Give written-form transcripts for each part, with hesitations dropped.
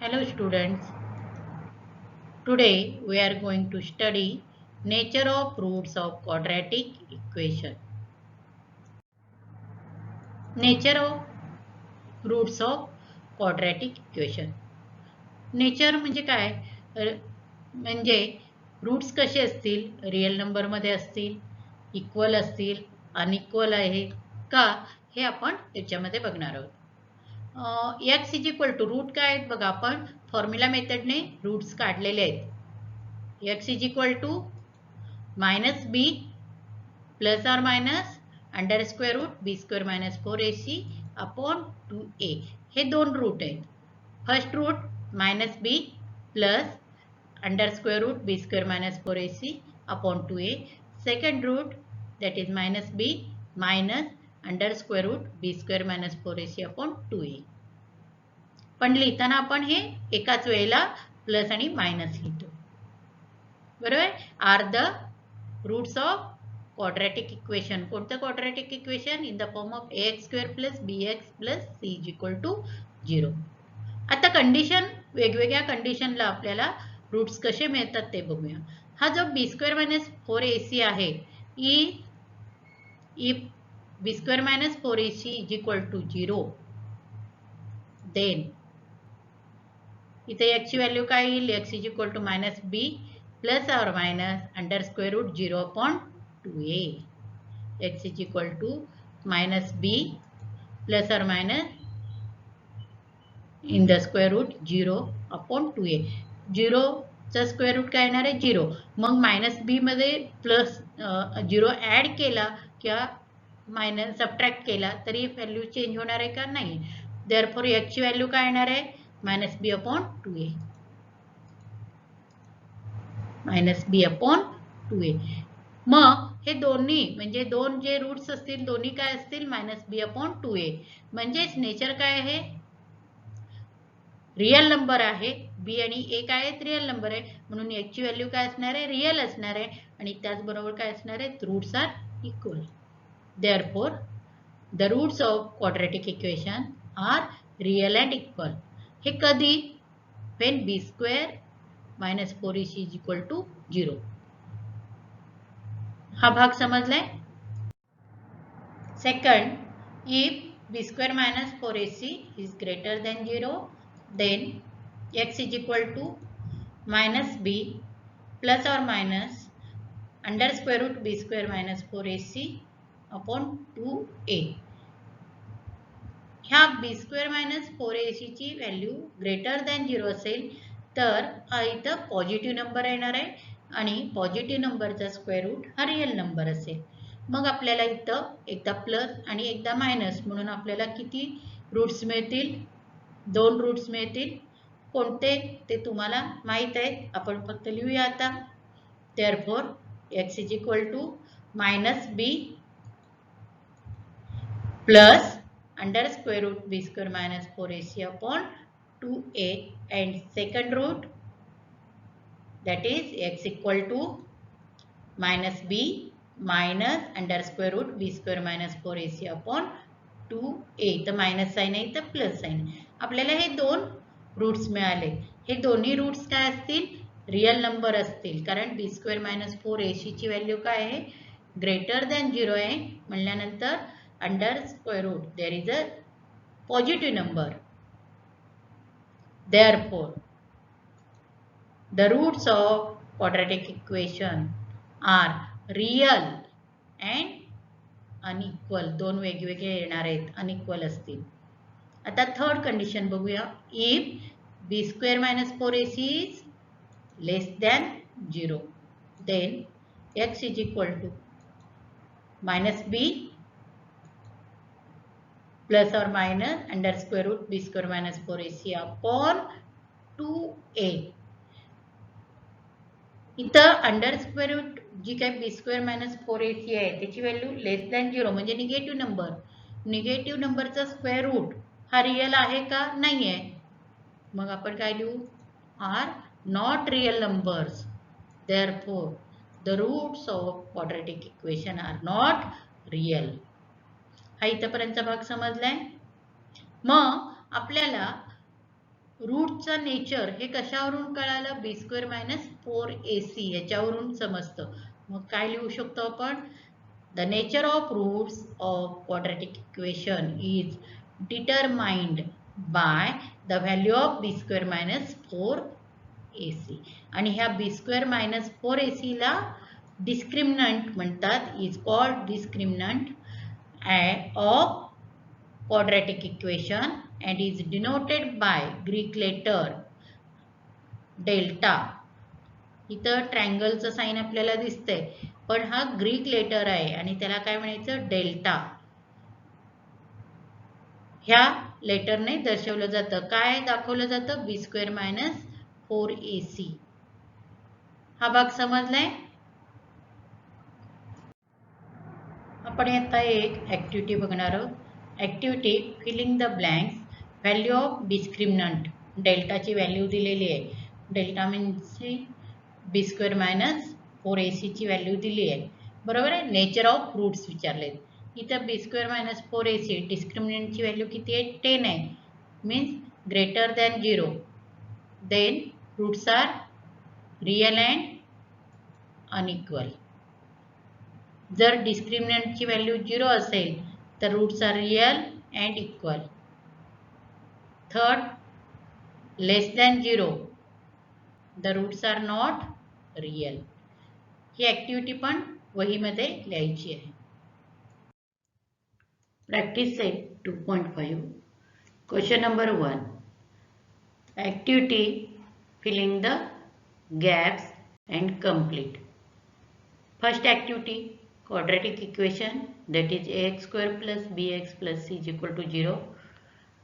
Hello students, today we are going to study nature of roots of quadratic equation. Nature of roots of quadratic equation. Nature म्हणजे काय? म्हणजे roots कसे असतील? Real number मध्ये असतील, equal असतील, unequal आहे का हे आपण याच्यामध्ये बघणार आहोत. X is equal to root काय आहेत बघा, आपण फॉर्म्युला मेथडने रूट्स काढलेले आहेत. X is equal to minus b plus और minus under square root b square minus 4ac upon 2a. हे दोन रूट आहेत. First root minus b plus under square root b square minus 4ac upon 2a. Second root that is minus b minus under square root b square minus 4ac upon 2a. पण लिहिताना आपण हे एकाच वेळेला plus आणि minus लिहितो, बरोबर. Are the roots of quadratic equation. कोणतं quadratic equation? in the form of ax square plus bx plus c is equal to 0. आता कंडिशन, वेगवेगळ्या कंडिशनला आपल्याला रूट्स कसे मिळतात ते बघूया. हा जो बी स्क्वेअर मायनस 4ac आहे, if b square minus 4ac is equal to 0, then इथे x ची व्हॅल्यू काय येईल? x is equal to minus b plus or minus under square root 0 upon 2a. x is equal to minus b plus or minus in the square root 0 upon 2a. 0 चा square route काय येणार आहे? 0. मग minus बी मध्ये plus 0 add केला किंवा minus subtract केला तरी व्हॅल्यू चेंज होणार आहे का? नाही. देअरफॉर x ची व्हॅल्यू काय येणार आहे? मायनस बी अपॉन 2a. मायनस बी अपॉन 2a. मग हे दोन्ही म्हणजे दोन जे रूट्स असतील दोन्ही काय असतील? मायनस बी अपॉन 2a. म्हणजेच नेचर काय आहे? रियल नंबर आहे. बी आणि ए काय आहेत? रियल नंबर आहे. म्हणून x ची व्हॅल्यू काय असणार आहे? रियल असणार आहे. आणि त्याचबरोबर काय असणार आहे? Roots are equal. Therefore the roots of quadratic equation are real and equal. हे कधी? when b square minus 4ac is equal to 0. हा भाग समजलाय. Second, if b square minus 4ac is greater than 0, then x is equal to minus b plus or minus under square root b square minus 4ac upon 2a. ह्या बी square minus 4ac ची value greater than 0 असेल तर हा इथं positive number येणार आहे आणि positive नंबरचा स्क्वेअर रूट हा रियल नंबर असेल. मग आपल्याला इथं एकदा प्लस आणि एकदा मायनस म्हणून आपल्याला किती रूट्स मिळतील? दोन रूट्स मिळतील. कोणते ते तुम्हाला माहित आहे, आपण फक्त लिहूया आता. Therefore x is equal to minus b plus under square root b square minus 4ac upon 2a, and second root that is x equal to minus b minus under square root b square minus 4ac upon 2a. तर minus sign आहे तर plus sign. आपल्याला हे दोन roots मिळाले. हे दोन्ही roots काय असतील? रियल नंबर असतील, कारण b square minus 4ac ची व्हॅल्यू काय आहे? ग्रेटर दॅन 0 आहे. म्हणल्यानंतर under square root there is a positive number. Therefore, the roots of quadratic equation are real and unequal. दोन वेगवेगळे येणार आहेत, अनइक्वल असतील. आता थर्ड कंडिशन बघूया. if b square minus 4ac is less than 0, then x is equal to minus b plus or minus under square root b square minus 4ac upon 2a. इथं under square route जी काय बी square minus 4ac आहे त्याची value लेस than 0 म्हणजे negative number. Negative नंबरचा square root हा real आहे का? नाही आहे. मग आपण काय लिहू? Are not real numbers. Therefore the roots of quadratic equation are not real. हा इथपर्यंतचा भाग समजलाय. मग आपल्याला रूटचा नेचर हे कशावरून कळालं? बी स्क्वेअर मायनस 4ac याच्यावरून समजतं. मग काय लिहू शकतो आपण? The nature of roots of quadratic equation is determined by the value of b square minus 4ac. आणि ह्या बी स्क्वेअर मायनस 4ac ला डिस्क्रिमिनंट म्हणतात, is called discriminant of quadratic equation and is denoted by Greek letter delta. इथं ट्रायंगलचं sign आपल्याला दिसतंय, पण हा Greek letter आहे आणि त्याला काय म्हणायचं? डेल्टा. ह्या लेटरने दर्शवलं जातं. काय दाखवलं जातं? बी स्क्वेअर मायनस 4ac. हा भाग समजलाय? आपण आता एक ऍक्टिव्हिटी बघणार आहोत. Activity filling the blanks. Value of discriminant. डेल्टाची व्हॅल्यू दिलेली आहे. Delta means b square minus 4ac ची व्हॅल्यू दिली आहे. बरोबर आहे. नेचर ऑफ रूट्स विचारलेत. इथं बी स्क्वेअर मायनस 4ac डिस्क्रिमिनंटची व्हॅल्यू किती आहे? 10 आहे. Means greater than 0. Then roots are real and unequal. जर डिस्क्रिमिनंटची व्हॅल्यू 0 असेल तर roots are real and equal. Third, less than 0 the roots R not real. ही ऍक्टिव्हिटी पण वहीमध्ये लिहायची आहे. Practice set 2.5. Question number 1. Activity filling the gaps and complete. First activity, quadratic equation, that is ax square plus bx plus c is equal to 0.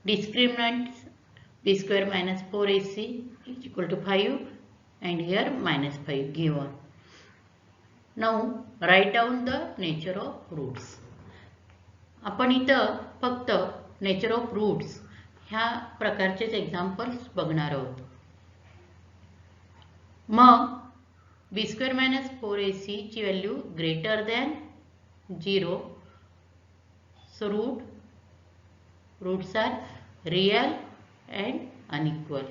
Discriminants b square minus 4ac is equal to 5 and here minus 5 given. Now write down the nature of roots. आपण इथं फक्त nature of roots ह्या प्रकारचेच examples बघणार आहोत. मग बी square minus 4ac ची value greater than 0. So roots are real and unequal.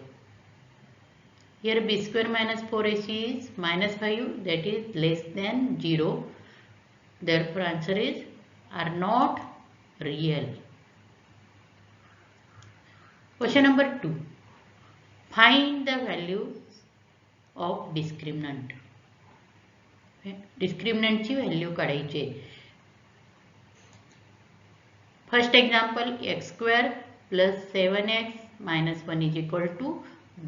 Here b square minus 4ac is minus 5, that is less than 0. Therefore answer is are not real. Question number 2. Find the values of discriminant. डिस्क्रिमिनंटची व्हॅल्यू काढायची. First example x square plus 7x minus 1 is equal to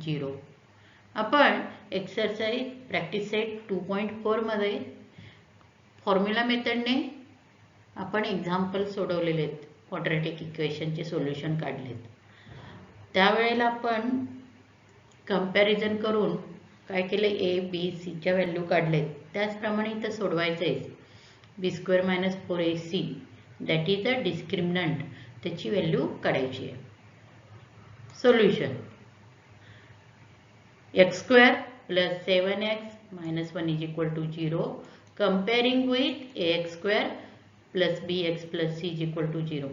0. आपण exercise practice set 2.4 मध्ये formula मेथडने आपण example सोडवलेले आहेत. Quadratic इक्वेशनचे solution काढलेत. त्यावेळेला आपण कंपॅरिझन करून काय केले? ए बी सीच्या व्हॅल्यू काढलेत. त्याचप्रमाणे इथं सोडवायचं आहे. B square minus 4ac that is a discriminant, त्याची व्हॅल्यू काढायची आहे. Solution x square plus 7x minus 1 is equal to 0. Comparing with ax square plus bx plus c is equal to 0.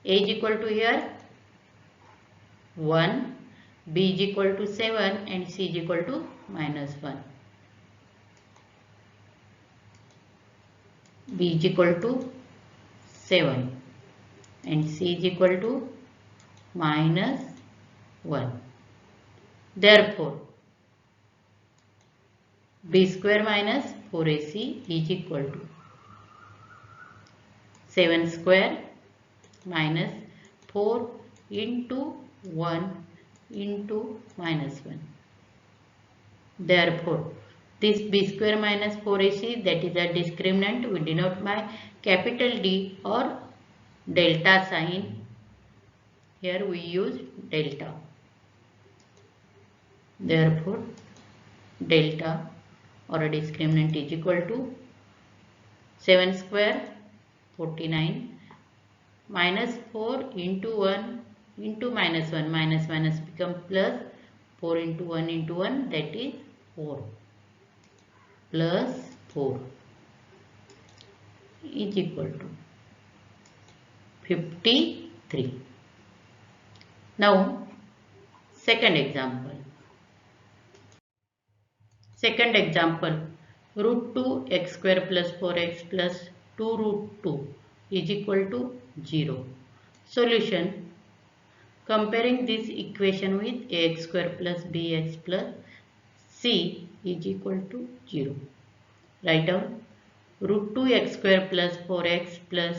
a is equal to here 1, b is equal to 7 and c is equal to minus 1. b is equal to 7 and c is equal to minus 1. Therefore, b square minus 4ac is equal to 7 square minus 4 into 1 into minus 1. Therefore, this b square minus 4ac that is a discriminant we denote by capital D or delta sign. Here we use delta. Therefore, delta or a discriminant is equal to 7 square 49 minus 4 into 1 into minus 1, minus minus become plus, 4 into 1 into 1 that is 4 plus 4 is equal to 53. Now Second example. Second example, root 2 x square plus 4x plus 2 root 2 is equal to 0. Solution. Comparing this equation with ax square plus bx plus c is equal to 0. Write down root 2 x square plus 4x plus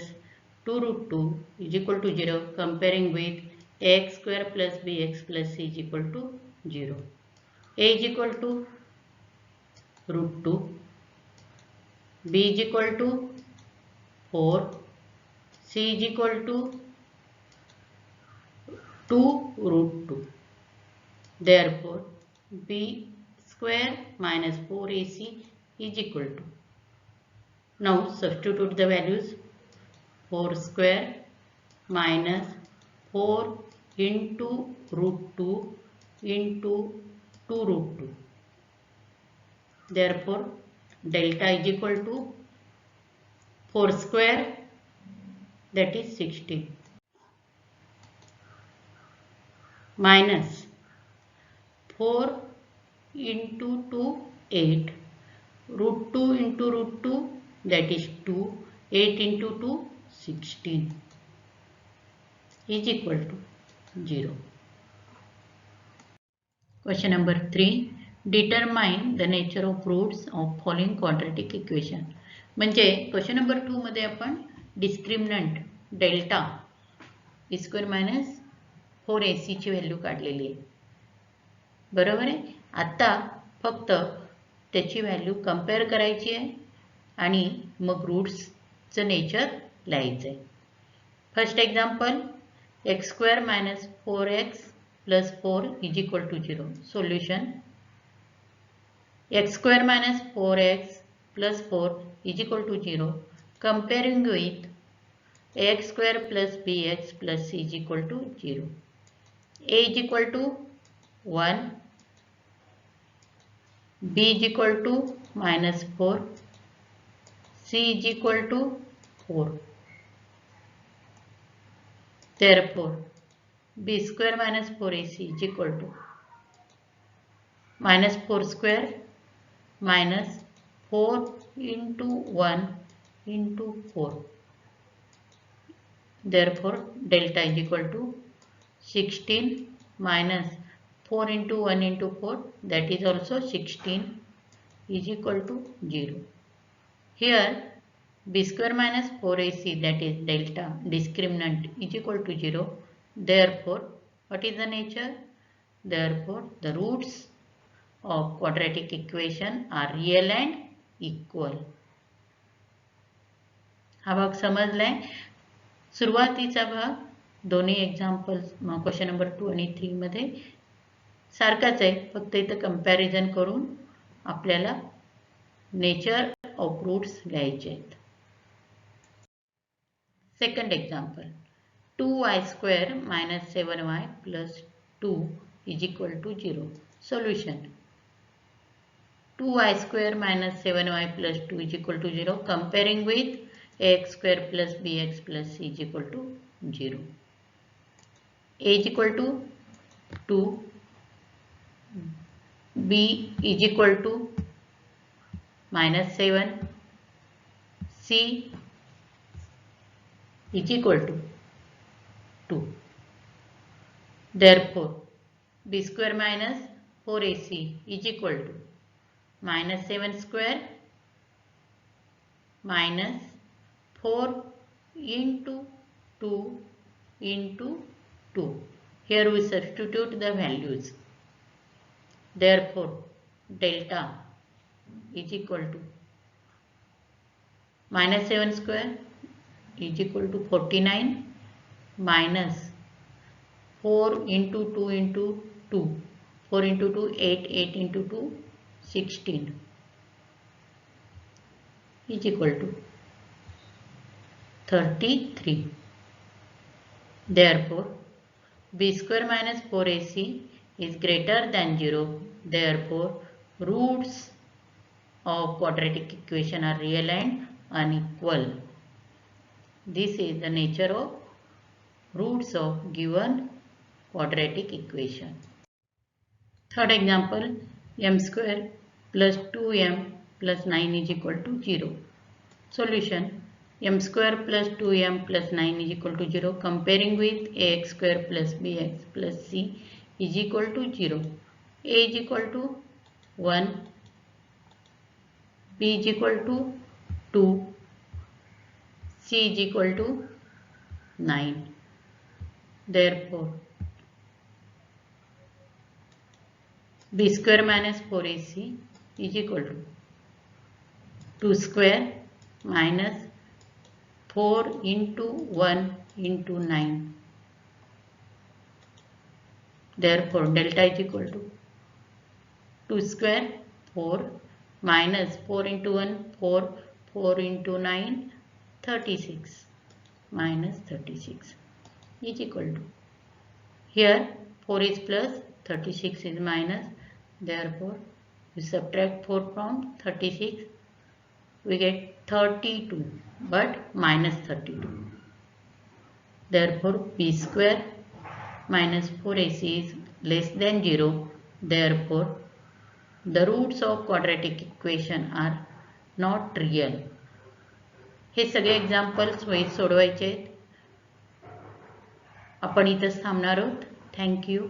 2 root 2 is equal to 0. Comparing with ax square plus bx plus c is equal to 0. A is equal to root 2, b is equal to 4, c is equal to 2 root 2. Therefore, b square minus 4ac is equal to. Now substitute the values. 4 square minus 4 into root 2 into 2 root 2. Therefore, delta is equal to 4 square, that is 16, minus 4 into 2, 8, root 2 into root 2, that is 2, 8 into 2, 16, is equal to 0. Question number 3. Determine the nature of roots of following quadratic equation. म्हणजे question number 2 मध्ये आपण discriminant delta बी square minus 4ac ची value काढलेली आहे. बरोबर आहे. आता फक्त त्याची व्हॅल्यू कंपेअर करायची आहे आणि मग रूट्सचं नेचर लिहायचं आहे. First example, x square minus 4x plus 4 is equal to 0. Solution. X square minus 4x plus 4 is equal to 0. Comparing with ax square plus bx plus c is equal to 0. A is equal to 1. B is equal to minus 4. C is equal to 4. Therefore, b square minus 4ac is equal to minus 4 square minus 4 into 1 into 4. Therefore, delta is equal to 16 minus 4 into 1 into 4, that is also 16, is equal to 0. Here, b square minus 4ac, that is delta discriminant, is equal to 0. Therefore, what is the nature? Therefore, the roots of quadratic equation are real and equal. हा भाग समजलाय. सुरुवातीचा भाग दोन्ही examples question number 2 आणि 3 मध्ये सारखाच आहे, फक्त इथं कंपॅरिझन करून आपल्याला नेचर ऑफ रूट्स लिहायचे आहेत. Second example, 2y square minus 7y plus 2 is equal to 0. Solution. 2y square minus 7y plus 2 is equal to 0. Comparing with ax square plus bx plus c is equal to 0. A is equal to 2. B is equal to minus 7. C is equal to 2. Therefore, b square minus 4ac is equal to minus 7 square minus 4 into 2 into 2. Here we substitute the values. Therefore, delta is equal to minus 7 square is equal to 49 minus 4 into 2 into 2. 4 into 2, 8, 8 into 2, 16 is equal to 33. Therefore, b square minus 4ac is greater than 0. Therefore, roots of quadratic equation are real and unequal. This is the nature of roots of given quadratic equation. Third example, m square plus 2m plus 9 is equal to 0. Solution, m square plus 2m plus 9 is equal to 0. Comparing with ax square plus bx plus c is equal to 0. A is equal to 1, b is equal to 2, c is equal to 9. Therefore, b square minus 4ac is equal to 2 square minus 4 into 1 into 9. Therefore, delta is equal to 2 square 4 minus 4 into 1 4, 4 into 9 36 minus 36 is equal to, here 4 is plus 36 is minus, therefore we subtract 4 from 36, we get 32 but minus 32. Therefore b square minus 4ac is less than 0. Therefore the roots of quadratic equation are not real. हे सगळे examples वहीत सोडवायचे. आपण इथंच थांबणार आहोत. Thank you.